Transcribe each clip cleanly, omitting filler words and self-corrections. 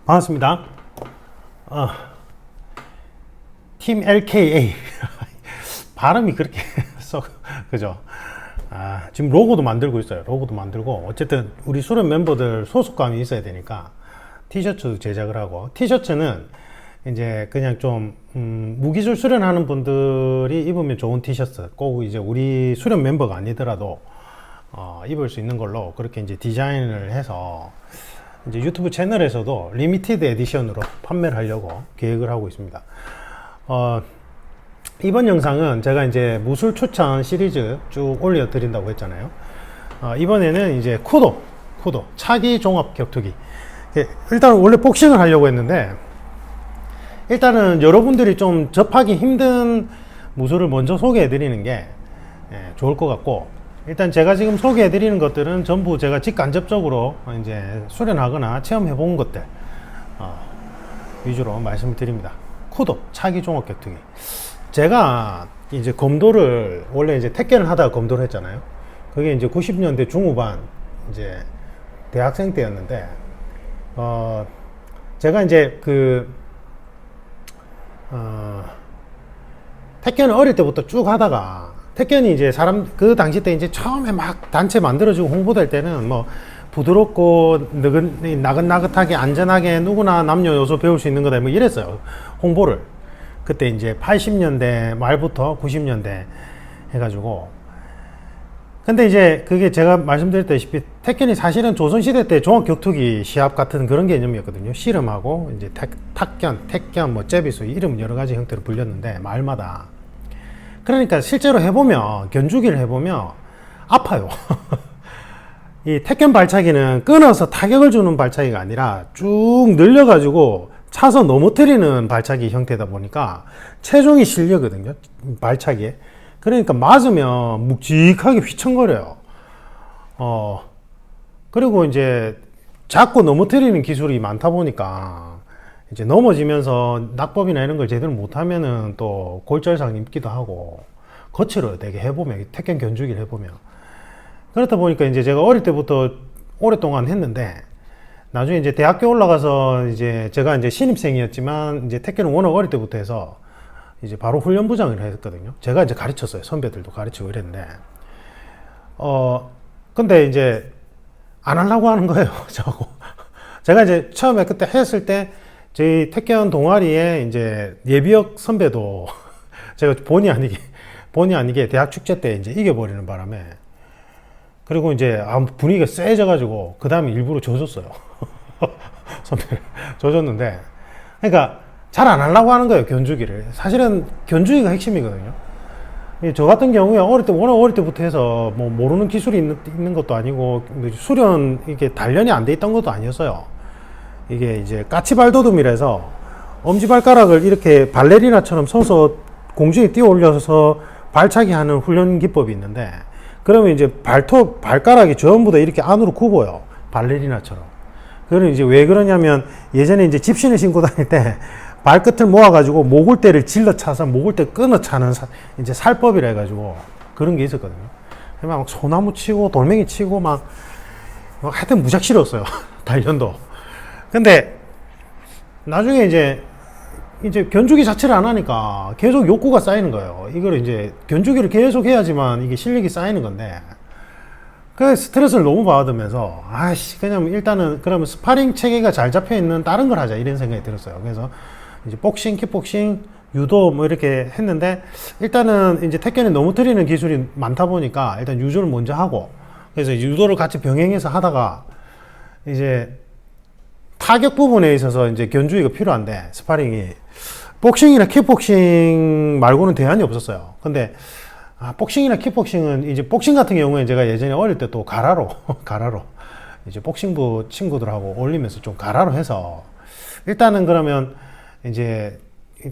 반갑습니다. 팀 LKA 발음이 그렇게 썩 그죠? 지금 로고도 만들고 있어요. 로고도 만들고 어쨌든 우리 수련 멤버들 소속감이 있어야 되니까 티셔츠 제작을 하고, 티셔츠는 이제 그냥 좀 무기술 수련하는 분들이 입으면 좋은 티셔츠, 꼭 이제 우리 수련 멤버가 아니더라도 입을 수 있는 걸로 그렇게 이제 디자인을 해서 이제 유튜브 채널에서도 리미티드 에디션으로 판매를 하려고 계획을 하고 있습니다. 이번 영상은 제가 이제 무술 추천 시리즈 쭉 올려 드린다고 했잖아요. 이번에는 이제 쿠도 차기 종합 격투기. 일단 원래 복싱을 하려고 했는데, 일단은 여러분들이 좀 접하기 힘든 무술을 먼저 소개해 드리는 게 좋을 것 같고, 일단 제가 지금 소개해 드리는 것들은 전부 제가 직간접적으로 이제 수련하거나 체험해 본 것들 위주로 말씀을 드립니다. 쿠도 차기 종합 격투기. 제가 이제 검도를 원래 이제 택견을 하다가 검도를 했잖아요. 그게 이제 90년대 중후반 이제 대학생 때였는데, 제가 이제 택견을 어릴 때부터 쭉 하다가, 택견이 이제 그 당시 때 이제 처음에 막 단체 만들어지고 홍보될 때는 뭐 부드럽고 나긋나긋하게 안전하게 누구나 남녀 요소 배울 수 있는 거다 뭐 이랬어요, 홍보를. 그때 이제 80년대 말부터 90년대 해가지고. 근데 이제 그게 제가 말씀드렸다시피 택견이 사실은 조선시대 때 종합격투기 시합 같은 그런 개념이었거든요. 씨름하고 이제 탁견, 택견, 뭐 제비수, 이름 여러 가지 형태로 불렸는데 마을마다. 그러니까 실제로 해보면, 견주기를 해보면 아파요. 이 택견 발차기는 끊어서 타격을 주는 발차기가 아니라 쭉 늘려가지고 차서 넘어뜨리는 발차기 형태다 보니까 체중이 실려거든요, 발차기에. 그러니까 맞으면 묵직하게 휘청거려요. 그리고 이제 자꾸 넘어뜨리는 기술이 많다 보니까 이제 넘어지면서 낙법이나 이런 걸 제대로 못하면은 또 골절상 입기도 하고, 거칠어요, 되게 해보면, 택견 견주기를 해보면. 그렇다 보니까 이제 제가 어릴 때부터 오랫동안 했는데, 나중에 이제 대학교 올라가서 이제 제가 이제 신입생이었지만 이제 택견을 워낙 어릴 때부터 해서 이제 바로 훈련부장을 했거든요. 제가 이제 가르쳤어요. 선배들도 가르치고 이랬는데, 근데 이제 안 하려고 하는 거예요, 저하고. 제가 이제 처음에 그때 했을 때 저희 택견 동아리에 이제 예비역 선배도 제가 본의 아니게 대학 축제 때 이제 이겨버리는 바람에, 그리고 이제 분위기가 세져가지고 그 다음에 일부러 져줬어요. 선배를 져줬는데, 그러니까 잘 안 하려고 하는 거예요, 견주기를. 사실은 견주기가 핵심이거든요. 저 같은 경우에 워낙 어릴 때부터 해서 뭐 모르는 기술이 있는 것도 아니고, 수련 이게 단련이 안 돼 있던 것도 아니었어요. 이게 이제 까치발도둠이라서 엄지발가락을 이렇게 발레리나처럼 서서 공중에 뛰어 올려서 발차기 하는 훈련 기법이 있는데, 그러면 이제 발가락이 전부 다 이렇게 안으로 굽어요, 발레리나처럼. 그러면 이제 왜 그러냐면, 예전에 이제 집신을 신고 다닐 때 발끝을 모아가지고 모글대를 질러 차서 모글대 끊어 차는 이제 살법이라 해가지고 그런 게 있었거든요. 막 소나무 치고 돌멩이 치고 막 하여튼 무작 싫었어요, 단련도. 근데 나중에 이제 견주기 자체를 안 하니까 계속 욕구가 쌓이는 거예요. 이걸 이제 견주기를 계속 해야지만 이게 실력이 쌓이는 건데, 그 스트레스를 너무 받으면서 그냥 일단은 그러면 스파링 체계가 잘 잡혀 있는 다른 걸 하자, 이런 생각이 들었어요. 그래서 이제 복싱, 킥복싱, 유도 뭐 이렇게 했는데, 일단은 이제 택견이 넘어뜨리는 기술이 많다 보니까 일단 유도를 먼저 하고, 그래서 유도를 같이 병행해서 하다가 이제 타격 부분에 있어서 이제 견주기가 필요한데, 스파링이 복싱이나 킥복싱 말고는 대안이 없었어요. 근데 복싱이나 킥복싱은 이제 복싱 같은 경우에 제가 예전에 어릴 때 또 가라로 이제 복싱부 친구들하고 어울리면서 좀 가라로 해서, 일단은 그러면 이제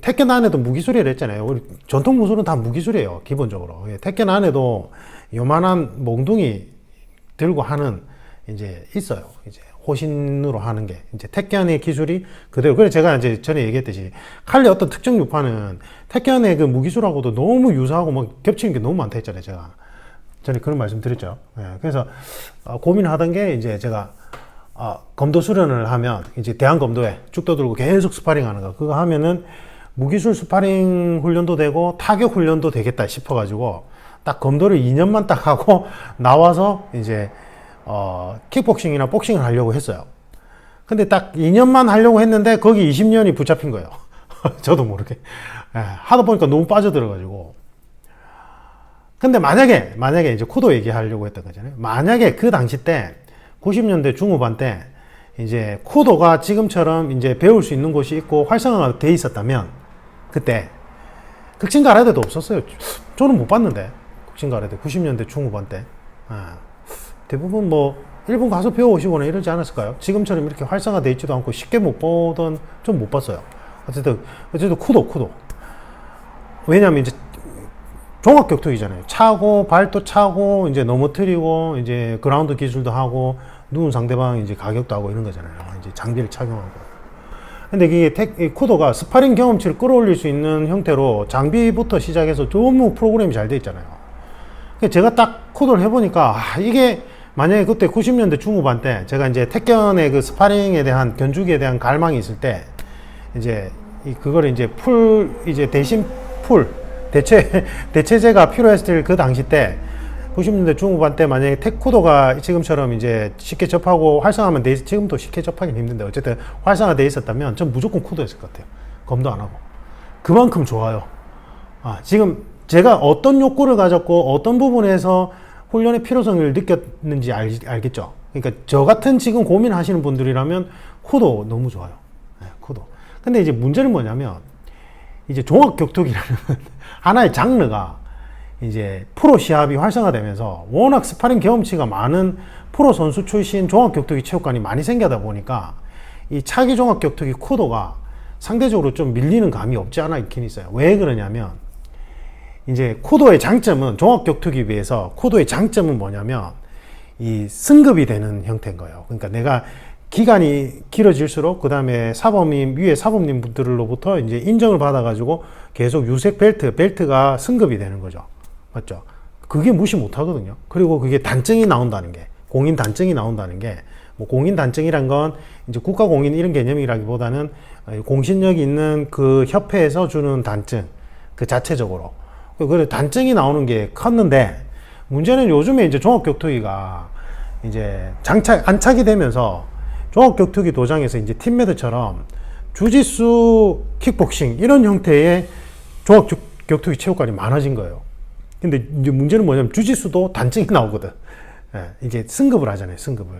택견 안에도 무기술이라 했잖아요. 우리 전통 무술은 다 무기술이에요, 기본적으로. 택견 안에도 요만한 몽둥이 들고 하는 이제 있어요. 이제 호신으로 하는 게 이제 택견의 기술이 그대로. 그래서 제가 이제 전에 얘기했듯이 칼리 어떤 특정 유파는 택견의 그 무기술하고도 너무 유사하고 뭐 겹치는 게 너무 많다 했잖아요, 제가 전에 그런 말씀 드렸죠. 그래서 고민을 하던 게, 이제 제가 검도 수련을 하면 이제 대한검도에 죽도 들고 계속 스파링 하는 거. 그거 하면은 무기술 스파링 훈련도 되고 타격 훈련도 되겠다 싶어가지고 딱 검도를 2년만 딱 하고 나와서 이제 킥복싱이나 복싱을 하려고 했어요. 근데 딱 2년만 하려고 했는데 거기 20년이 붙잡힌 거예요. 저도 모르게. 하다 보니까 너무 빠져들어가지고. 근데 만약에 이제 코도 얘기하려고 했던 거잖아요. 만약에 그 당시 때 90년대 중후반 때 이제 코도가 지금처럼 이제 배울 수 있는 곳이 있고 활성화가 돼 있었다면 그때 극진가라데도 없었어요. 저는 못 봤는데 극진가라데 90년대 중후반 때 대부분 뭐 일본 가서 배워오시거나 이러지 않았을까요? 지금처럼 이렇게 활성화돼 있지도 않고 쉽게 못 보던 좀 못 봤어요. 어쨌든 쿠도 왜냐면 이제 종합격투기잖아요. 차고 발도 차고 이제 넘어뜨리고 이제 그라운드 기술도 하고 누운 상대방 이제 가격도 하고 이런 거잖아요. 이제 장비를 착용하고. 근데 이게 쿠도가 스파링 경험치를 끌어올릴 수 있는 형태로 장비부터 시작해서 너무 프로그램이 잘 돼 있잖아요. 제가 딱 쿠도를 해보니까 이게 만약에 그때 90년대 중후반 때 제가 이제 택견의 그 스파링에 대한 견주기에 대한 갈망이 있을 때 이제 그거를 이제 대신 대체제가 필요했을 그 당시 때 90년대 중후반 때 만약에 테쿠도가 지금처럼 이제 쉽게 접하고 활성화만 돼 있어 지금도 쉽게 접하기는 힘든데 어쨌든 활성화돼 있었다면 전 무조건 쿠도였을 것 같아요. 검도 안 하고 그만큼 좋아요. 지금 제가 어떤 욕구를 가졌고 어떤 부분에서 훈련의 필요성을 느꼈는지 알겠죠. 그러니까 저 같은 지금 고민하시는 분들이라면 쿠도 너무 좋아요. 쿠도. 근데 이제 문제는 뭐냐면 이제 종합격투기라는 하나의 장르가 이제 프로 시합이 활성화되면서 워낙 스파링 경험치가 많은 프로 선수 출신 종합격투기 체육관이 많이 생겨다 보니까 이 차기 종합격투기 쿠도가 상대적으로 좀 밀리는 감이 없지 않아 있긴 있어요. 왜 그러냐면 이제 쿠도의 장점은 종합격투기에 비해서 쿠도의 장점은 뭐냐면 이 승급이 되는 형태인 거예요. 그러니까 내가 기간이 길어질수록 그 다음에 위에 사범님 분들로부터 이제 인정을 받아가지고 계속 유색 벨트가 승급이 되는 거죠. 맞죠? 그게 무시 못 하거든요. 그리고 그게 단증이 나온다는 게, 공인 단증이 나온다는 게, 뭐 공인 단증이란 건 이제 국가 공인 이런 개념이라기보다는 공신력이 있는 그 협회에서 주는 단증, 그 자체적으로. 그래, 단증이 나오는 게 컸는데, 문제는 요즘에 이제 종합격투기가 이제 안착이 되면서 종합격투기 도장에서 이제 팀매드처럼 주짓수, 킥복싱 이런 형태의 종합격투기 체육관이 많아진 거예요. 근데 이제 문제는 뭐냐면 주짓수도 단증이 나오거든. 이게 승급을 하잖아요, 승급을.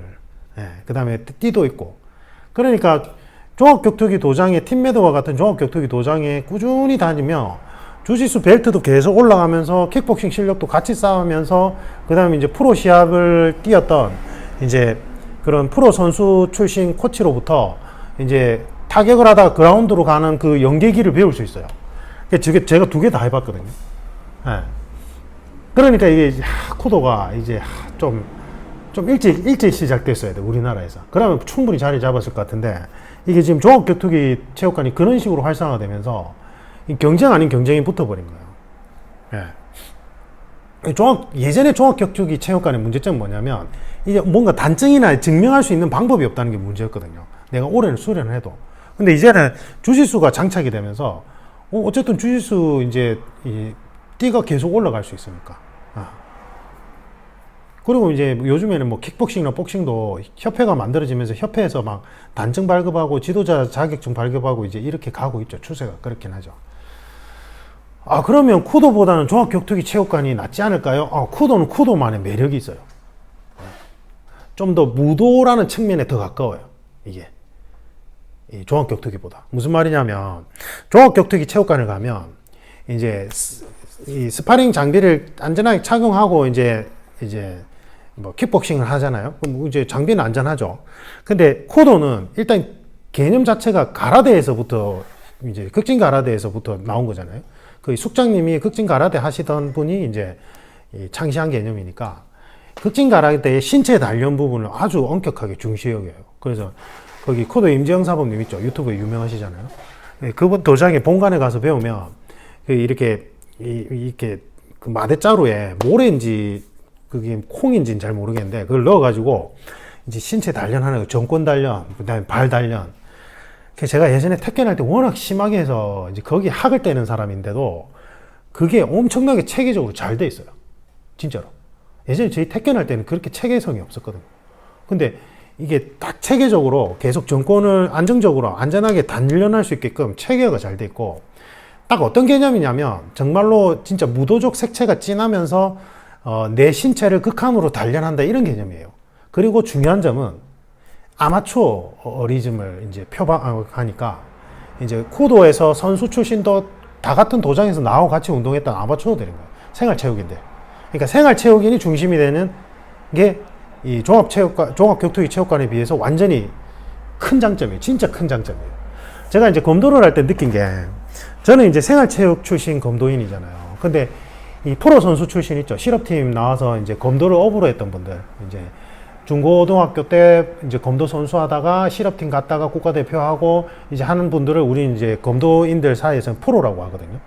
그 다음에 띠도 있고. 그러니까 종합격투기 도장에 팀매드와 같은 종합격투기 도장에 꾸준히 다니며 주짓수 벨트도 계속 올라가면서 킥복싱 실력도 같이 쌓으면서 그 다음에 이제 프로 시합을 뛰었던 이제 그런 프로 선수 출신 코치로부터 이제 타격을 하다가 그라운드로 가는 그 연계기를 배울 수 있어요. 제가 두 개 다 해봤거든요. 그러니까 이게 쿠도가 이제 좀 일찍 시작됐어야 돼, 우리나라에서. 그러면 충분히 자리 잡았을 것 같은데 이게 지금 종합격투기 체육관이 그런 식으로 활성화되면서 경쟁 아닌 경쟁이 붙어버린 거예요. 예전에 종합격투기 체육관의 문제점은 뭐냐면 이게 뭔가 단증이나 증명할 수 있는 방법이 없다는 게 문제였거든요. 내가 오래는 수련을 해도. 근데 이제는 주짓수가 장착이 되면서 어쨌든 주짓수 이제 띠가 계속 올라갈 수 있으니까. 그리고 이제 요즘에는 뭐 킥복싱이나 복싱도 협회가 만들어지면서 협회에서 막 단증 발급하고 지도자 자격증 발급하고 이제 이렇게 가고 있죠. 추세가 그렇긴 하죠. 그러면 쿠도보다는 종합격투기 체육관이 낫지 않을까요? 쿠도는 쿠도만의 매력이 있어요. 좀 더 무도라는 측면에 더 가까워요. 이게. 이 종합격투기보다. 무슨 말이냐면, 종합격투기 체육관을 가면, 이제, 이 스파링 장비를 안전하게 착용하고, 이제 뭐, 킥복싱을 하잖아요. 그럼 이제 장비는 안전하죠. 근데 쿠도는 일단 개념 자체가 가라데에서부터, 이제 극진 가라데에서부터 나온 거잖아요. 그 숙장님이 극진 가라데 하시던 분이 이제 창시한 개념이니까 극진 가라데의 신체 단련 부분을 아주 엄격하게 중시 여겨요. 그래서 거기 쿠도 임지영 사범님 있죠. 유튜브에 유명하시잖아요. 그분 도장에 본관에 가서 배우면 이렇게 그 마대자루에 모래인지 그게 콩인지는 잘 모르겠는데 그걸 넣어가지고 이제 신체 단련하는 거, 정권 단련, 그다음에 발 단련. 제가 예전에 태권할 때 워낙 심하게 해서 이제 거기 학을 떼는 사람인데도 그게 엄청나게 체계적으로 잘 돼 있어요. 진짜로. 예전에 저희 태권할 때는 그렇게 체계성이 없었거든요. 근데 이게 딱 체계적으로 계속 정권을 안정적으로 안전하게 단련할 수 있게끔 체계가 잘 돼 있고, 딱 어떤 개념이냐면 정말로 진짜 무도적 색채가 진하면서 내 신체를 극한으로 단련한다 이런 개념이에요. 그리고 중요한 점은 아마추어리즘을 이제 표방하니까 이제 쿠도에서 선수 출신도 다 같은 도장에서 나하고 같이 운동했던 아마추어들인 거예요. 생활체육인들. 그러니까 생활체육인이 중심이 되는 게 이 종합격투기 체육관에 비해서 완전히 큰 장점이에요. 진짜 큰 장점이에요. 제가 이제 검도를 할 때 느낀 게, 저는 이제 생활체육 출신 검도인이잖아요. 근데 이 프로 선수 출신 있죠. 실업팀 나와서 이제 검도를 업으로 했던 분들, 이제 중고등학교 때 이제 검도 선수 하다가 실업팀 갔다가 국가대표하고 이제 하는 분들을 우리 이제 검도인들 사이에서는 프로라고 하거든요.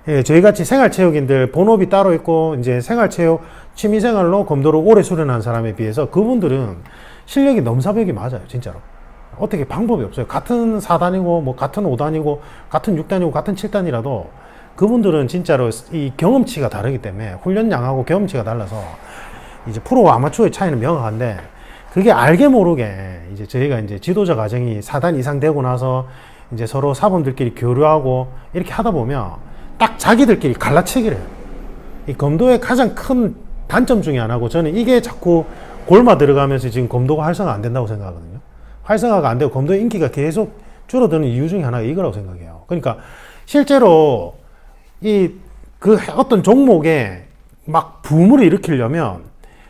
예, 저희 같이 생활체육인들 본업이 따로 있고 이제 생활체육 취미생활로 검도를 오래 수련한 사람에 비해서 그분들은 실력이 넘사벽이 맞아요. 진짜로. 어떻게 방법이 없어요. 같은 4단이고 뭐 같은 5단이고 같은 6단이고 같은 7단이라도 그분들은 진짜로 이 경험치가 다르기 때문에 훈련량하고 경험치가 달라서 이제 프로와 아마추어의 차이는 명확한데, 그게 알게 모르게 이제 저희가 이제 지도자 과정이 4단 이상 되고 나서 이제 서로 사범들끼리 교류하고 이렇게 하다 보면 딱 자기들끼리 갈라치기를 해요. 이 검도의 가장 큰 단점 중에 하나고, 저는 이게 자꾸 골마 들어가면서 지금 검도가 활성화 안 된다고 생각하거든요. 활성화가 안 되고 검도의 인기가 계속 줄어드는 이유 중에 하나가 이거라고 생각해요. 그러니까 실제로 그 어떤 종목에 막 붐을 일으키려면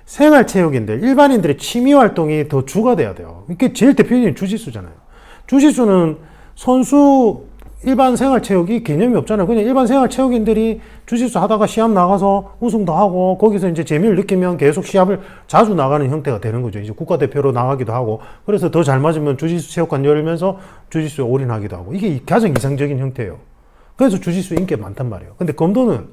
생활체육인들, 일반인들의 취미 활동이 더 주가 돼야 돼요. 이게 제일 대표적인 주짓수잖아요. 주짓수는 선수, 일반 생활체육이 개념이 없잖아요. 그냥 일반 생활체육인들이 주짓수 하다가 시합 나가서 우승도 하고 거기서 이제 재미를 느끼면 계속 시합을 자주 나가는 형태가 되는 거죠. 이제 국가대표로 나가기도 하고, 그래서 더 잘 맞으면 주짓수 체육관 열면서 주짓수에 올인하기도 하고, 이게 가장 이상적인 형태예요. 그래서 주짓수 인기가 많단 말이에요. 근데 검도는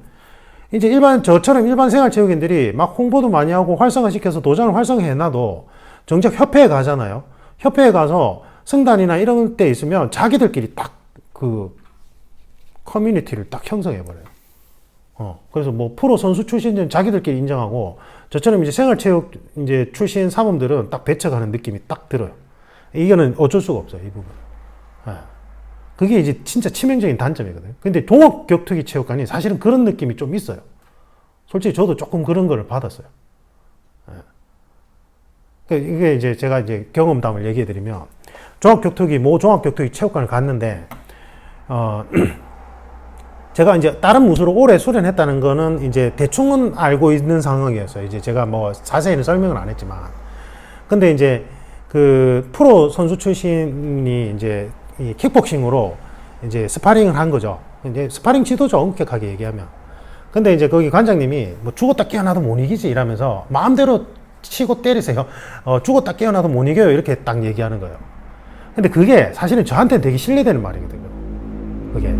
이제 저처럼 일반 생활체육인들이 막 홍보도 많이 하고 활성화시켜서 도장을 활성화해놔도 정작 협회에 가잖아요. 협회에 가서 승단이나 이런 데 있으면 자기들끼리 딱 그 커뮤니티를 딱 형성해버려요. 그래서 뭐 프로 선수 출신들은 자기들끼리 인정하고, 저처럼 이제 생활체육 이제 출신 사범들은 딱 배척하는 느낌이 딱 들어요. 이거는 어쩔 수가 없어요, 이 부분. 그게 이제 진짜 치명적인 단점이거든요. 근데 종합격투기 체육관이 사실은 그런 느낌이 좀 있어요. 솔직히 저도 조금 그런 거를 받았어요. 이게 이제 제가 이제 경험담을 얘기해드리면, 모 종합격투기 체육관을 갔는데, 제가 이제 다른 무술을 오래 수련했다는 거는 이제 대충은 알고 있는 상황이었어요. 이제 제가 뭐 자세히는 설명을 안 했지만. 근데 이제 그 프로 선수 출신이 이제 이 킥복싱으로 이제 스파링을 한 거죠. 이제 스파링 지도죠, 엄격하게 얘기하면. 근데 이제 거기 관장님이 뭐 죽었다 깨어나도 못 이기지 이러면서 마음대로 치고 때리세요. 죽었다 깨어나도 못 이겨요. 이렇게 딱 얘기하는 거예요. 근데 그게 사실은 저한테는 되게 신뢰되는 말이거든요. 그게.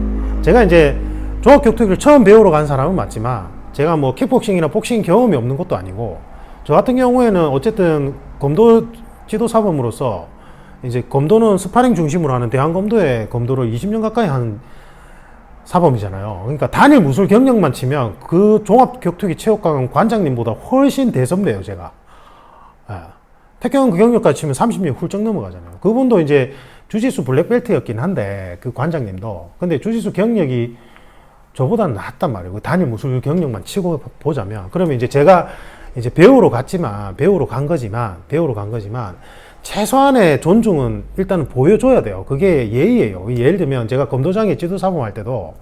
제가 이제 종합격투기를 처음 배우러 간 사람은 맞지만, 제가 뭐 킥복싱이나 복싱 경험이 없는 것도 아니고, 저 같은 경우에는 어쨌든 검도 지도사범으로서 이제 검도는 스파링 중심으로 하는 대한검도의 검도를 20년 가까이 한 사범이잖아요. 그러니까 단일 무술 경력만 치면 그 종합격투기 체육관 관장님보다 훨씬 대선배예요, 제가. 태권 그 경력까지 치면 30년 훌쩍 넘어가잖아요. 그분도 이제 주짓수 블랙벨트였긴 한데, 그 관장님도. 근데 주짓수 경력이 저보다는 낫단 말이에요. 그 단일 무술 경력만 치고 보자면. 그러면 이제 제가 이제 배우러 간 거지만, 최소한의 존중은 일단은 보여줘야 돼요. 그게 예의예요. 예를 들면 제가 검도장에 지도사범 할 때도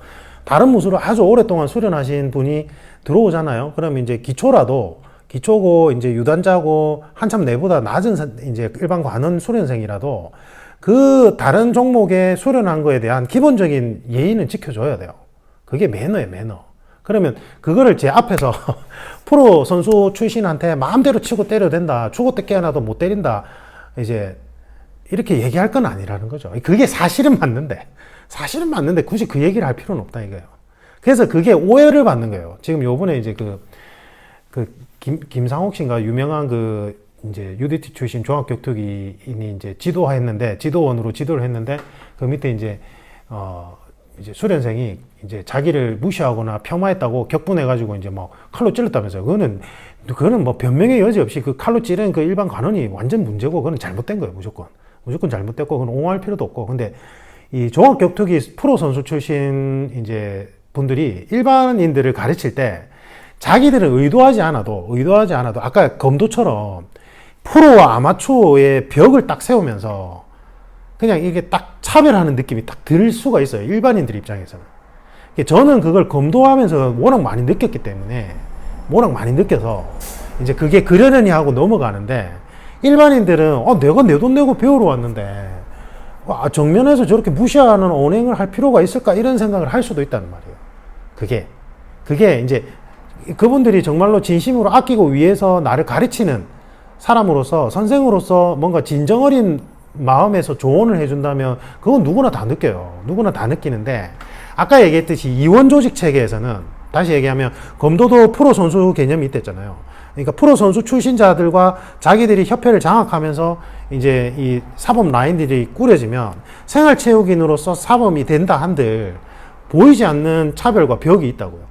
다른 무술을 아주 오랫동안 수련하신 분이 들어오잖아요. 그러면 이제 기초고 이제 유단자고 한참 내보다 낮은 이제 일반 관원 수련생이라도 그 다른 종목에 수련한 거에 대한 기본적인 예의는 지켜줘야 돼요. 그게 매너예요, 매너. 그러면 그거를 제 앞에서 프로 선수 출신한테 마음대로 치고 때려도 된다, 죽었다 깨어나도 못 때린다, 이제 이렇게 얘기할 건 아니라는 거죠. 그게 사실은 맞는데 굳이 그 얘기를 할 필요는 없다 이거예요. 그래서 그게 오해를 받는 거예요. 지금 요번에 이제 김상옥 씨인가 유명한 그 이제 UDT 출신 종합격투기인이 이제 지도원으로 지도를 했는데 그 밑에 이제 이제 수련생이 이제 자기를 무시하거나 폄하했다고 격분해가지고 이제 뭐 칼로 찔렀다면서요. 그거는 뭐 변명의 여지 없이 그 칼로 찌른 그 일반 관원이 완전 문제고 그거는 잘못된 거예요. 무조건 잘못됐고 그건 옹호할 필요도 없고. 근데 이 종합격투기 프로 선수 출신 이제 분들이 일반인들을 가르칠 때 자기들은 의도하지 않아도 아까 검도처럼 프로와 아마추어의 벽을 딱 세우면서 그냥 이게 딱 차별하는 느낌이 딱 들 수가 있어요. 일반인들 입장에서는. 저는 그걸 검도하면서 워낙 많이 느껴서 이제 그게 그러려니 하고 넘어가는데 일반인들은 내가 내 돈 내고 배우러 왔는데 정면에서 저렇게 무시하는 언행을 할 필요가 있을까 이런 생각을 할 수도 있다는 말이에요. 그게 이제 그분들이 정말로 진심으로 아끼고 위해서 나를 가르치는 사람으로서 선생으로서 뭔가 진정 어린 마음에서 조언을 해준다면 그건 누구나 다 느껴요. 누구나 다 느끼는데 아까 얘기했듯이 이원 조직 체계에서는 다시 얘기하면 검도도 프로 선수 개념이 있댔잖아요. 그러니까 프로 선수 출신자들과 자기들이 협회를 장악하면서 이제 이 사범 라인들이 꾸려지면 생활체육인으로서 사범이 된다 한들 보이지 않는 차별과 벽이 있다고요.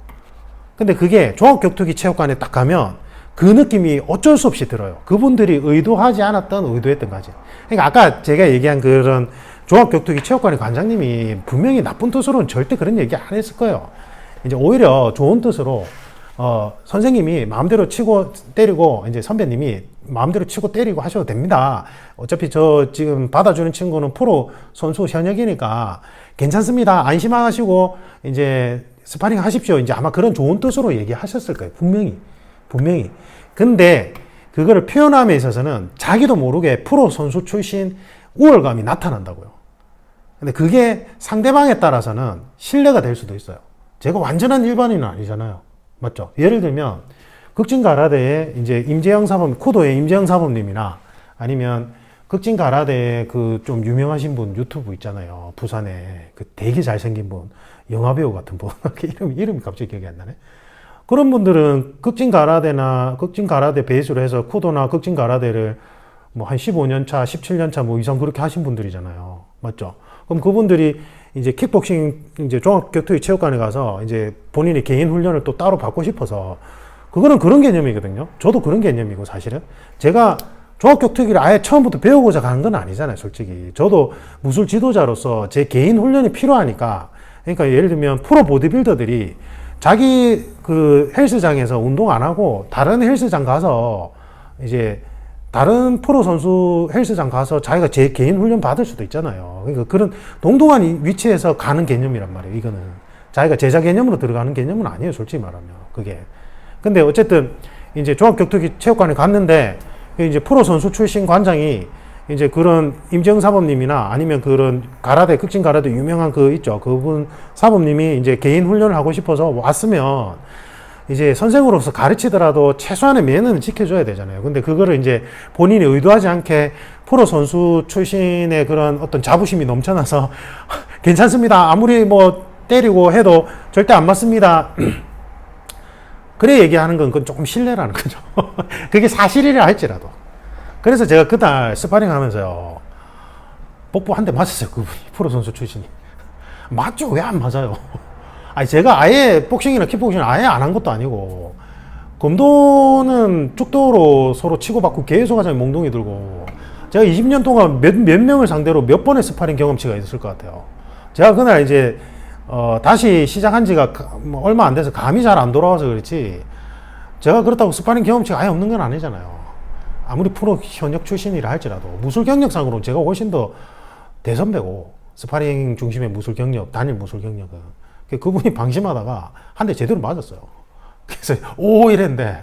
근데 그게 종합격투기 체육관에 딱 가면 그 느낌이 어쩔 수 없이 들어요. 그분들이 의도하지 않았던 의도했던 거지. 그러니까 아까 제가 얘기한 그런 종합격투기 체육관의 관장님이 분명히 나쁜 뜻으로는 절대 그런 얘기 안 했을 거예요. 이제 오히려 좋은 뜻으로 선생님이 마음대로 치고 때리고 이제 선배님이 마음대로 치고 때리고 하셔도 됩니다. 어차피 저 지금 받아주는 친구는 프로 선수 현역이니까 괜찮습니다. 안심하시고 이제 스파링 하십시오. 이제 아마 그런 좋은 뜻으로 얘기하셨을 거예요. 분명히. 근데 그거를 표현함에 있어서는 자기도 모르게 프로 선수 출신 우월감이 나타난다고요. 근데 그게 상대방에 따라서는 신뢰가 될 수도 있어요. 제가 완전한 일반인은 아니잖아요. 맞죠? 예를 들면 극진가라데에 이제 임재영 사범, 쿠도의 임재영 사범님이나 아니면 극진가라데에 그 좀 유명하신 분 유튜브 있잖아요. 부산에 그 되게 잘생긴 분, 영화배우 같은 분. 이름이 갑자기 기억이 안 나네. 그런 분들은 극진가라데 베이스로 해서 쿠도나 극진가라데를 뭐 한 15년 차, 17년 차 뭐 이상 그렇게 하신 분들이잖아요. 맞죠? 그럼 그분들이 이제 킥복싱 이제 종합격투기 체육관에 가서 이제 본인의 개인 훈련을 또 따로 받고 싶어서 그거는 그런 개념이거든요. 저도 그런 개념이고 사실은 제가 종합격투기를 아예 처음부터 배우고자 간 건 아니잖아요. 솔직히 저도 무술 지도자로서 제 개인 훈련이 필요하니까 그러니까 예를 들면 프로 보디빌더들이 자기 그 헬스장에서 운동 안 하고 다른 헬스장 가서 이제 다른 프로 선수 헬스장 가서 자기가 제 개인 훈련 받을 수도 있잖아요. 그러니까 그런 동등한 위치에서 가는 개념이란 말이에요. 이거는 자기가 제자 개념으로 들어가는 개념은 아니에요. 솔직히 말하면 그게. 근데 어쨌든 이제 종합격투기 체육관에 갔는데 이제 프로 선수 출신 관장이 이제 그런 임재영 사범님이나 아니면 그런 가라데 극진 가라데 유명한 그 있죠. 그분 사범님이 이제 개인 훈련을 하고 싶어서 왔으면 이제 선생으로서 가르치더라도 최소한의 매너는 지켜줘야 되잖아요. 근데 그거를 이제 본인이 의도하지 않게 프로 선수 출신의 그런 어떤 자부심이 넘쳐나서 괜찮습니다. 아무리 뭐 때리고 해도 절대 안 맞습니다. 그래 얘기하는 건 그건 조금 신뢰라는 거죠. 그게 사실이라 할지라도. 그래서 제가 그날 스파링 하면서요. 뽀뽀 한 대 맞았어요. 그분이 프로 선수 출신이. 맞죠? 왜 안 맞아요? 아니 제가 아예 복싱이나 킥복싱을 아예 안 한 것도 아니고 검도는 죽도로 서로 치고받고 계속 하자면 몽둥이 들고 제가 20년 동안 몇 명을 상대로 몇 번의 스파링 경험치가 있었을 것 같아요. 제가 그날 이제 다시 시작한 지가 얼마 안 돼서 감이 잘 안 돌아와서 그렇지 제가 그렇다고 스파링 경험치가 아예 없는 건 아니잖아요. 아무리 프로 현역 출신이라 할지라도 무술 경력상으로 제가 훨씬 더 대선배고 스파링 중심의 무술 경력, 단일 무술 경력은 그분이 방심하다가 한 대 제대로 맞았어요. 그래서 오 이랬는데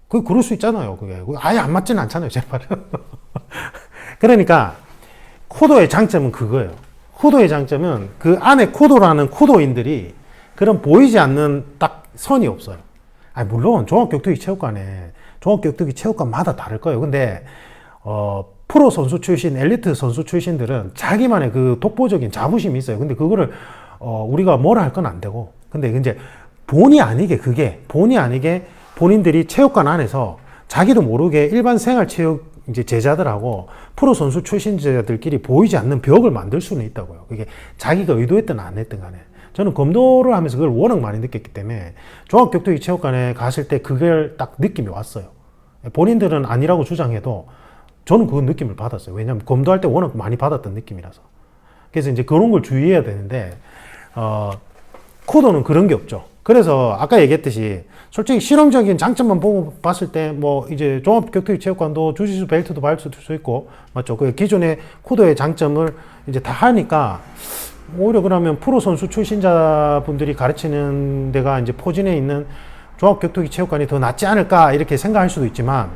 그럴 수 있잖아요. 그게 아예 안 맞지는 않잖아요. 제 말은. 그러니까 쿠도의 장점은 그거예요. 쿠도의 장점은 그 안에 쿠도라는 쿠도인들이 그런 보이지 않는 딱 선이 없어요. 아니 물론 종합격투기 체육관마다 다를 거예요. 근데 프로 선수 출신, 엘리트 선수 출신들은 자기만의 그 독보적인 자부심이 있어요. 근데 그거를 우리가 뭐라 할 건 안 되고. 근데 이제 본의 아니게 본인들이 체육관 안에서 자기도 모르게 일반 생활체육 이제 제자들하고 프로 선수 출신 제자들끼리 보이지 않는 벽을 만들 수는 있다고요. 그게 자기가 의도했든 안 했든 간에. 저는 검도를 하면서 그걸 워낙 많이 느꼈기 때문에 종합격투기 체육관에 갔을 때 그걸 딱 느낌이 왔어요. 본인들은 아니라고 주장해도 저는 그 느낌을 받았어요. 왜냐하면 검도할 때 워낙 많이 받았던 느낌이라서. 그래서 이제 그런 걸 주의해야 되는데, 코도는 그런 게 없죠. 그래서 아까 얘기했듯이 솔직히 실용적인 장점만 보고 봤을 때 뭐 이제 종합격투기 체육관도 주짓수 벨트도 받을 수 있고, 맞죠? 그 기존의 코도의 장점을 이제 다 하니까 오히려 그러면 프로 선수 출신자분들이 가르치는 데가 이제 포진해 있는 종합격투기 체육관이 더 낫지 않을까 이렇게 생각할 수도 있지만,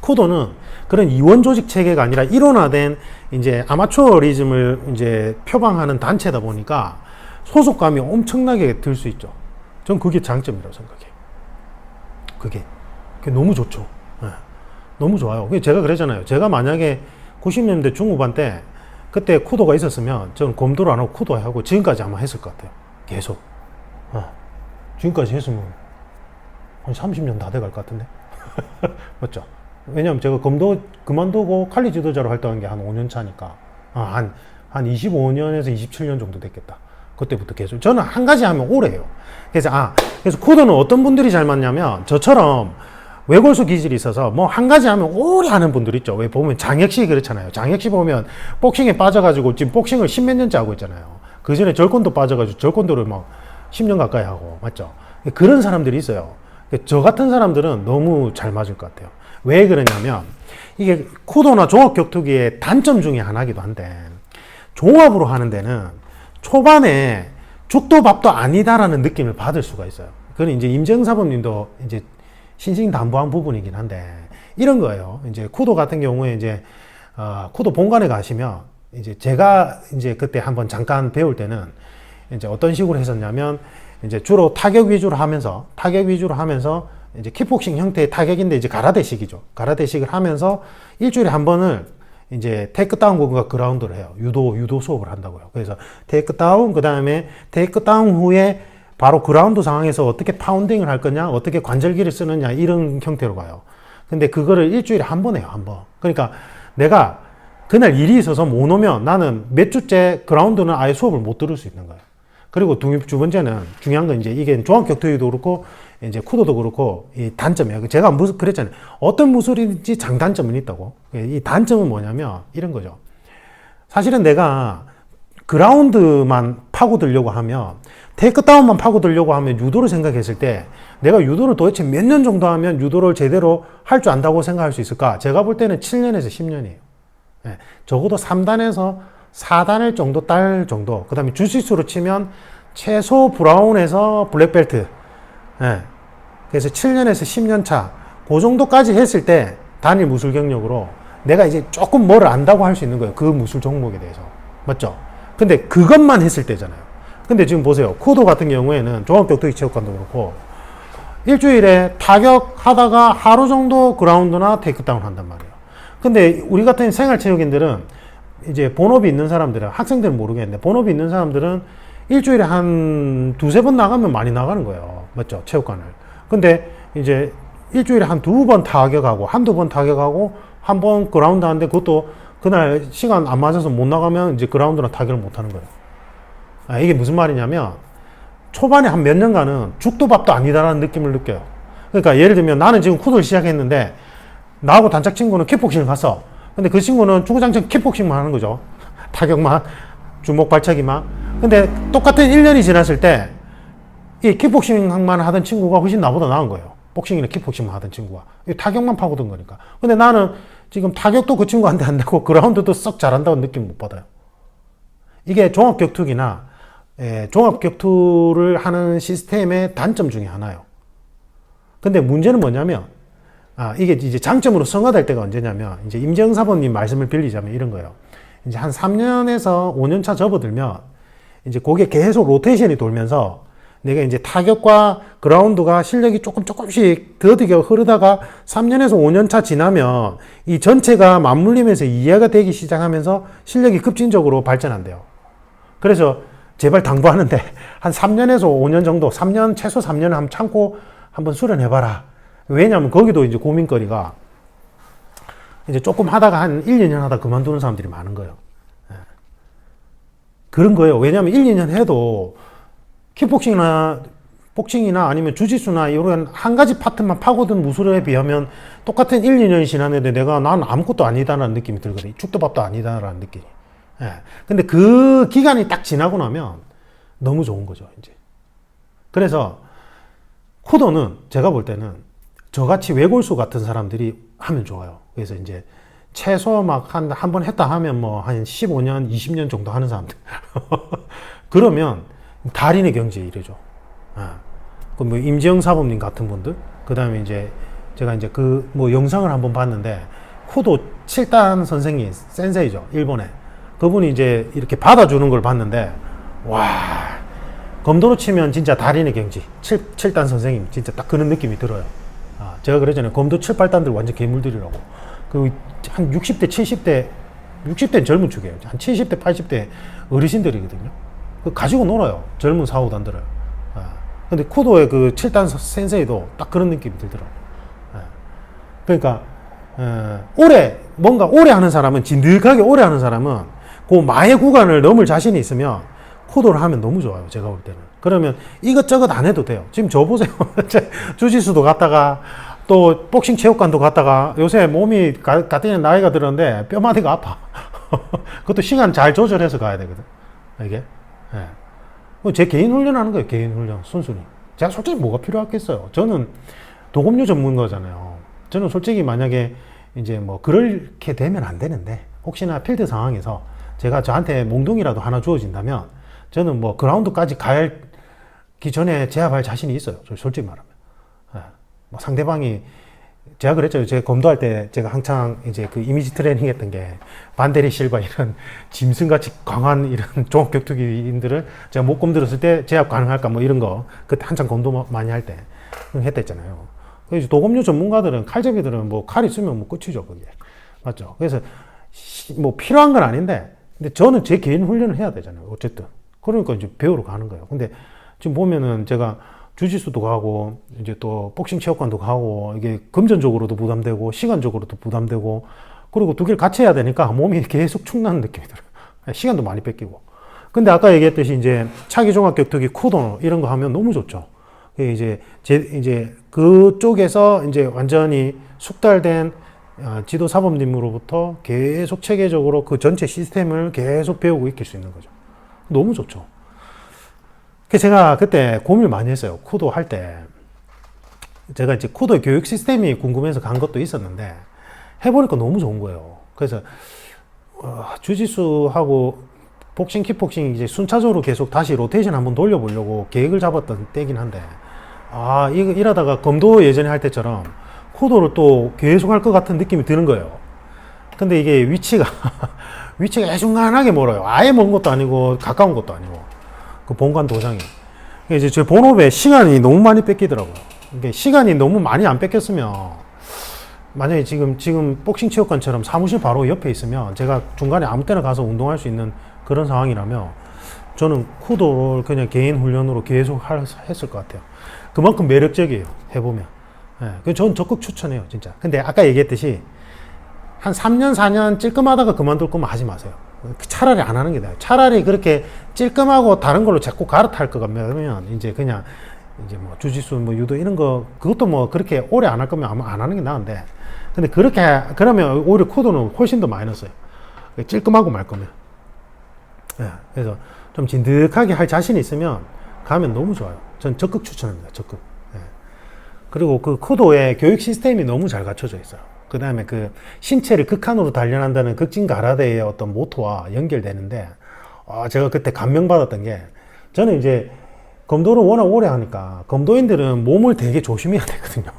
코도는 그런 이원 조직 체계가 아니라 일원화된 이제 아마추어리즘을 이제 표방하는 단체다 보니까 소속감이 엄청나게 들 수 있죠. 전 그게 장점이라고 생각해요. 그게 너무 좋죠. 네. 너무 좋아요. 제가 그랬잖아요. 제가 만약에 90년대 중후반 때 그때 쿠도가 있었으면 저는 검도를 안 하고 쿠도 하고 지금까지 아마 했을 것 같아요. 계속. 지금까지 했으면 한 30년 다 돼갈 것 같은데. 맞죠? 왜냐면 제가 검도 그만두고 칼리 지도자로 활동한 게 한 5년 차니까. 한 25년에서 27년 정도 됐겠다. 그때부터 계속. 저는 한 가지 하면 오래 해요. 그래서 쿠도는 어떤 분들이 잘 맞냐면 저처럼 외골수 기질이 있어서 뭐 한 가지 하면 오래 하는 분들 있죠. 왜 보면 장혁 씨 그렇잖아요. 장혁 씨 보면 복싱에 빠져가지고 지금 복싱을 10몇 년째 하고 있잖아요. 그 전에 절권도 빠져가지고 절권도를 막 10년 가까이 하고, 맞죠? 그런 사람들이 있어요. 저 같은 사람들은 너무 잘 맞을 것 같아요. 왜 그러냐면 이게 쿠도나 종합격투기의 단점 중에 하나이기도 한데, 종합으로 하는 데는 초반에 죽도 밥도 아니다라는 느낌을 받을 수가 있어요. 그건 이제 임정사범님도 이제 신신당부한 부분이긴 한데, 이런 거예요. 이제 쿠도 같은 경우에 이제 쿠도 본관에 가시면 이제 제가 이제 그때 한번 잠깐 배울 때는 이제 어떤 식으로 했었냐면, 이제 주로 타격 위주로 하면서 이제 킥복싱 형태의 타격인데 이제 가라데식이죠. 가라데식을 하면서 일주일에 한 번을 이제 테이크다운과 그라운드를 해요. 유도 수업을 한다고요. 그래서 테이크다운, 그 다음에 테이크다운 후에 바로 그라운드 상황에서 어떻게 파운딩을 할 거냐, 어떻게 관절기를 쓰느냐, 이런 형태로 가요. 근데 그거를 일주일에 한 번 해요, 한 번. 그러니까 내가 그날 일이 있어서 못 오면 나는 몇 주째 그라운드는 아예 수업을 못 들을 수 있는 거예요. 그리고 두 번째는 중요한 건 이제 이게 종합격투기도 그렇고 이제 쿠도도 그렇고 이 단점이에요. 제가 그랬잖아요. 어떤 무술인지 장단점은 있다고. 이 단점은 뭐냐면 이런 거죠. 사실은 내가 그라운드만 파고들려고 하면, 테이크다운만 파고들려고 하면 유도를 생각했을 때 내가 유도를 도대체 몇 년 정도 하면 유도를 제대로 할 줄 안다고 생각할 수 있을까? 제가 볼 때는 7년에서 10년이에요. 네, 적어도 3단에서 4단을 정도 딸 정도. 그 다음에 주짓수로 치면 최소 브라운에서 블랙벨트. 네, 그래서 7년에서 10년 차. 그 정도까지 했을 때 단일 무술 경력으로 내가 이제 조금 뭐를 안다고 할 수 있는 거예요. 그 무술 종목에 대해서. 맞죠? 근데 그것만 했을 때잖아요. 근데 지금 보세요. 쿠도 같은 경우에는 종합격투기 체육관도 그렇고 일주일에 타격하다가 하루 정도 그라운드나 테이크다운 한단 말이에요. 근데 우리 같은 생활체육인들은 이제 본업이 있는 사람들은, 학생들은 모르겠는데 본업이 있는 사람들은 일주일에 한 두세 번 나가면 많이 나가는 거예요. 맞죠? 체육관을. 근데 이제 일주일에 한 두 번 타격하고 한두 번 타격하고 한 번 그라운드 하는데 그것도 그날 시간 안 맞아서 못 나가면 이제 그라운드나 타격을 못 하는 거예요. 이게 무슨 말이냐면 초반에 한 몇 년간은 죽도 밥도 아니다라는 느낌을 느껴요. 그러니까 예를 들면 나는 지금 쿠도를 시작했는데 나하고 단짝 친구는 킥복싱을 갔어. 근데 그 친구는 주구장창 킥복싱만 하는 거죠. 타격만, 주먹 발차기만. 근데 똑같은 1년이 지났을 때 이 킥복싱만 하던 친구가 훨씬 나보다 나은 거예요. 복싱이나 킥복싱만 하던 친구가. 타격만 파고든 거니까. 근데 나는 지금 타격도 그 친구한테 안 되고 그라운드도 썩 잘한다고 느낌 못 받아요. 이게 종합격투기나 종합격투를 하는 시스템의 단점 중에 하나예요. 근데 문제는 뭐냐면, 이게 이제 장점으로 성화될 때가 언제냐면, 이제 임정사범님 말씀을 빌리자면 이런 거예요. 이제 한 3년에서 5년 차 접어들면, 이제 그게 계속 로테이션이 돌면서, 내가 이제 타격과 그라운드가 실력이 조금씩 더디게 흐르다가 3년에서 5년 차 지나면, 이 전체가 맞물리면서 이해가 되기 시작하면서 실력이 급진적으로 발전한대요. 그래서 제발 당부하는데, 한 3년에서 5년 정도, 최소 3년을 한번 참고 한번 수련해봐라. 왜냐하면 거기도 이제 고민거리가 이제 조금 하다가 한 1, 2년 하다 그만두는 사람들이 많은 거예요. 예. 그런 거예요. 왜냐하면 1, 2년 해도 킥복싱이나 복싱이나 아니면 주짓수나 이런 한 가지 파트만 파고든 무술에 비하면 똑같은 1, 2년이 지났는데 내가 난 아무것도 아니다라는 느낌이 들거든요. 죽도 밥도 아니다라는 느낌이. 예. 근데 그 기간이 딱 지나고 나면 너무 좋은 거죠, 이제. 그래서 쿠도는 제가 볼 때는 저같이 외골수 같은 사람들이 하면 좋아요. 그래서 이제 최소 막 한 번 했다 하면 뭐 한 15년, 20년 정도 하는 사람들. 그러면 달인의 경지에 이르죠. 그 뭐 임지영 사범님 같은 분들, 그 다음에 이제 제가 이제 그 뭐 영상을 한번 봤는데 쿠도 7단 선생님 센세이죠, 일본에. 그분이 이제 이렇게 받아주는 걸 봤는데 와, 검도로 치면 진짜 달인의 경지 7단 선생님 진짜 딱 그런 느낌이 들어요. 제가 그랬잖아요. 검도 7, 8단들 완전 괴물들이라고. 그 한 60대, 70대, 60대는 젊은 축이에요. 한 70대, 80대 어르신들이거든요. 그 가지고 놀아요. 젊은 4, 5단들을. 근데 쿠도의 그 7단 센세이도 딱 그런 느낌이 들더라고요. 그러니까 뭔가 오래 하는 사람은, 진득하게 오래 하는 사람은 그 마의 구간을 넘을 자신이 있으면 쿠도를 하면 너무 좋아요. 제가 볼 때는. 그러면 이것저것 안 해도 돼요. 지금 저 보세요. 주짓수도 갔다가 또 복싱 체육관도 갔다가 요새 몸이 갔더니 나이가 들었는데 뼈마디가 아파. 그것도 시간 잘 조절해서 가야 되거든. 이게. 제 개인 훈련하는 거예요. 개인 훈련. 순순히. 제가 솔직히 뭐가 필요하겠어요. 저는 도검류 전문가잖아요. 저는 솔직히 만약에 이제 뭐 그렇게 되면 안 되는데 혹시나 필드 상황에서 제가 저한테 몽둥이라도 하나 주어진다면 저는 뭐 그라운드까지 가기 전에 제압할 자신이 있어요. 솔직히 말하면. 뭐 상대방이, 제가 그랬죠. 제가 검도할 때 제가 한창 이제 그 이미지 트레이닝 했던 게 반데리 실바 이런 짐승같이 강한 이런 종합격투기인들을 제가 못 검들었을 때 제압 가능할까 뭐 이런 거 그때 한창 검도 많이 할 때 했댔잖아요. 그래서 도검류 전문가들은 칼제비들은 뭐 칼 있으면 뭐 끝이죠, 그게. 맞죠? 그래서 뭐 필요한 건 아닌데 근데 저는 제 개인 훈련을 해야 되잖아요. 어쨌든. 그러니까 이제 배우러 가는 거예요. 근데 지금 보면은 제가 주짓수도 가고 이제 또 복싱 체육관도 가고 이게 금전적으로도 부담되고 시간적으로도 부담되고 그리고 두 개를 같이 해야 되니까 몸이 계속 축나는 느낌이 들어요. 시간도 많이 뺏기고. 근데 아까 얘기했듯이 이제 차기 종합격투기 쿠도 이런 거 하면 너무 좋죠. 이제 그쪽에서 이제 완전히 숙달된 지도 사범님으로부터 계속 체계적으로 그 전체 시스템을 계속 배우고 익힐 수 있는 거죠. 너무 좋죠. 제가 그때 고민을 많이 했어요. 쿠도 할 때. 제가 이제 쿠도 교육 시스템이 궁금해서 간 것도 있었는데, 해보니까 너무 좋은 거예요. 그래서, 주짓수하고 복싱, 킥복싱 이제 순차적으로 계속 다시 로테이션 한번 돌려보려고 계획을 잡았던 때긴 한데, 이거 이러다가 검도 예전에 할 때처럼 쿠도를 또 계속 할 것 같은 느낌이 드는 거예요. 근데 이게 위치가 애중간하게 멀어요. 아예 먼 것도 아니고, 가까운 것도 아니고. 그 본관 도장이. 이제 제 본업에 시간이 너무 많이 뺏기더라고요. 이게 시간이 너무 많이 안 뺏겼으면, 만약에 지금 복싱 체육관처럼 사무실 바로 옆에 있으면 제가 중간에 아무 때나 가서 운동할 수 있는 그런 상황이라면 저는 쿠도를 그냥 개인 훈련으로 계속 했을 것 같아요. 그만큼 매력적이에요. 해보면. 저는 적극 추천해요, 진짜. 근데 아까 얘기했듯이 한 3년, 4년 찔끔하다가 그만둘 거면 하지 마세요. 차라리 안 하는 게 나아요. 차라리 그렇게 찔끔하고 다른 걸로 자꾸 갈아탈 것 같으면 이제 그냥 이제 뭐 주짓수 뭐 유도 이런 거 그것도 뭐 그렇게 오래 안 할 거면 아마 안 하는 게 나은데 근데 그러면 오히려 쿠도는 훨씬 더 마이너스예요. 찔끔하고 말 거면. 그래서 좀 진득하게 할 자신이 있으면 가면 너무 좋아요. 전 적극 추천합니다. 적극. 그리고 그 쿠도의 교육 시스템이 너무 잘 갖춰져 있어요. 그 다음에 그 신체를 극한으로 단련한다는 극진 가라데의 어떤 모토와 연결되는데, 제가 그때 감명받았던 게, 저는 이제 검도를 워낙 오래 하니까, 검도인들은 몸을 되게 조심해야 되거든요.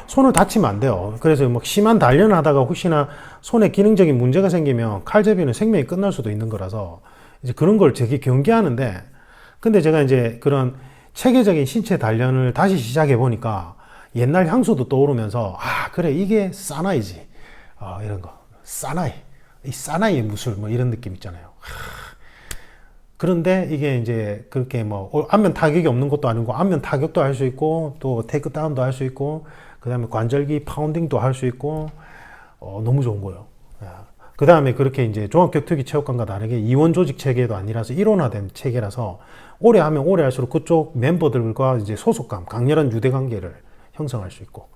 손을 다치면 안 돼요. 그래서 막 심한 단련을 하다가 혹시나 손에 기능적인 문제가 생기면 칼제비는 생명이 끝날 수도 있는 거라서, 이제 그런 걸 되게 경계하는데, 근데 제가 이제 그런 체계적인 신체 단련을 다시 시작해 보니까, 옛날 향수도 떠오르면서 그래 이게 사나이지 이런 거 사나이 이 사나이의 무술 뭐 이런 느낌 있잖아요. 그런데 이게 이제 그렇게 뭐 안면 타격이 없는 것도 아니고 안면 타격도 할 수 있고 또 테이크다운도 할 수 있고 그다음에 관절기 파운딩도 할 수 있고 너무 좋은 거예요. 그다음에 그렇게 이제 종합격투기 체육관과 다르게 이원 조직 체계도 아니라서 일원화된 체계라서 오래 하면 오래 할수록 그쪽 멤버들과 이제 소속감, 강렬한 유대 관계를 형성할 수 있고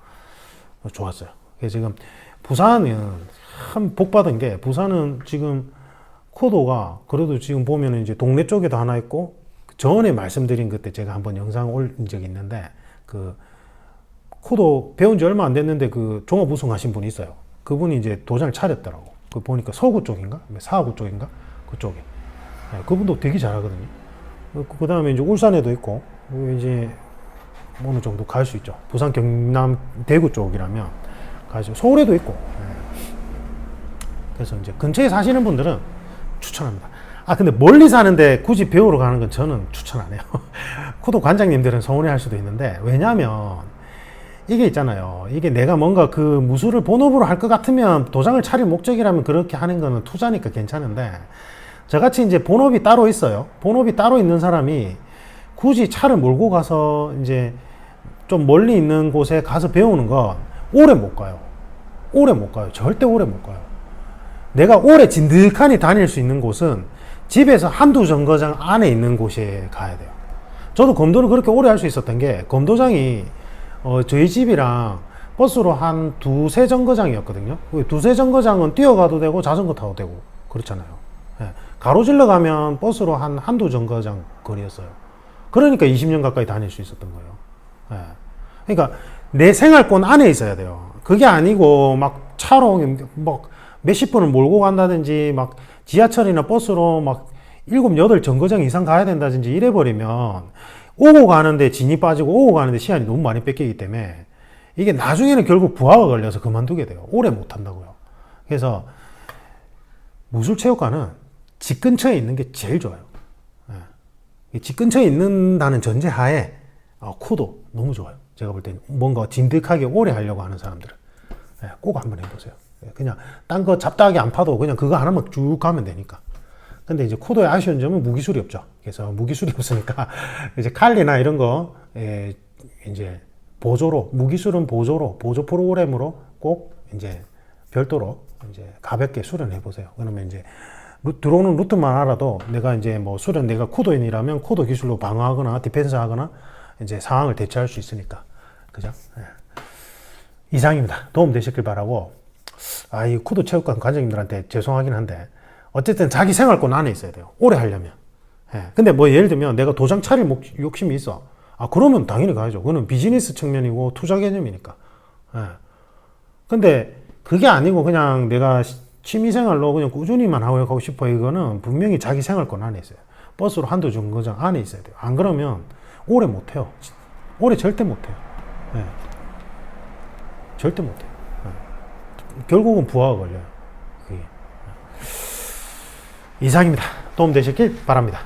좋았어요. 그래서 지금 부산은 참 복받은 게 부산은 지금 코도가 그래도 지금 보면은 이제 동네 쪽에도 하나 있고 전에 말씀드린 그때 제가 한번 영상 올린 적이 있는데 그 코도 배운 지 얼마 안 됐는데 그 종합 우승 하신 분이 있어요. 그분이 이제 도장을 차렸더라고. 그 보니까 서구 쪽인가? 사하구 쪽인가? 그쪽에. 네, 그분도 되게 잘하거든요. 그 다음에 이제 울산에도 있고, 이제 어느 정도 갈 수 있죠. 부산, 경남, 대구 쪽이라면 가죠. 서울에도 있고. 네. 그래서 이제 근처에 사시는 분들은 추천합니다. 근데 멀리 사는데 굳이 배우러 가는 건 저는 추천 안 해요. 코도 관장님들은 서운해 할 수도 있는데, 왜냐하면 이게 있잖아요. 이게 내가 뭔가 그 무술을 본업으로 할 것 같으면 도장을 차릴 목적이라면 그렇게 하는 거는 투자니까 괜찮은데 저같이 이제 본업이 따로 있어요. 본업이 따로 있는 사람이 굳이 차를 몰고 가서 이제 좀 멀리 있는 곳에 가서 배우는 건 오래 못 가요. 오래 못 가요. 절대 오래 못 가요. 내가 오래 진득하니 다닐 수 있는 곳은 집에서 한두 정거장 안에 있는 곳에 가야 돼요. 저도 검도를 그렇게 오래 할 수 있었던 게 검도장이 저희 집이랑 버스로 한 두세 정거장이었거든요. 두세 정거장은 뛰어가도 되고 자전거 타도 되고 그렇잖아요. 예. 가로질러 가면 버스로 한두 정거장 거리였어요. 그러니까 20년 가까이 다닐 수 있었던 거예요. 예. 그러니까 내 생활권 안에 있어야 돼요. 그게 아니고 막 차로 막 몇십 분을 몰고 간다든지 막 지하철이나 버스로 막 7, 8 정거장 이상 가야 된다든지 이래버리면 오고 가는데 진이 빠지고 오고 가는데 시간이 너무 많이 뺏기기 때문에 이게 나중에는 결국 부하가 걸려서 그만두게 돼요. 오래 못 한다고요. 그래서 무술체육관은 집 근처에 있는 게 제일 좋아요. 집 근처에 있는다는 전제하에 코도 너무 좋아요. 제가 볼 때는 뭔가 진득하게 오래 하려고 하는 사람들은 꼭 한번 해보세요. 그냥 딴 거 잡다하게 안 파도 그냥 그거 하나만 쭉 가면 되니까. 근데 이제 코도의 아쉬운 점은 무기술이 없죠. 그래서 무기술이 없으니까 이제 칼리나 이런 거 이제 보조로 무기술은 보조 프로그램으로 꼭 이제 별도로 이제 가볍게 수련해 보세요. 그러면 이제 들어오는 루트만 알아도 내가 이제 뭐 내가 코도인이라면 코도 기술로 방어하거나 디펜스 하거나 이제 상황을 대처할 수 있으니까. 그죠? 이상입니다. 도움 되셨길 바라고. 이 코도 체육관 관장님들한테 죄송하긴 한데 어쨌든 자기 생활권 안에 있어야 돼요. 오래 하려면. 근데 뭐 예를 들면 내가 도장 차릴 욕심이 있어. 그러면 당연히 가야죠. 그거는 비즈니스 측면이고 투자 개념이니까. 근데 그게 아니고 그냥 내가 취미생활로 그냥 꾸준히만 하고 싶어. 이거는 분명히 자기 생활권 안에 있어요. 버스로 한두 정거장 안에 있어야 돼요. 안 그러면 오래 못 해요. 오래 절대 못 해요. 절대 못 해요. 결국은 부하가 걸려요. 그게. 이상입니다. 도움 되셨길 바랍니다.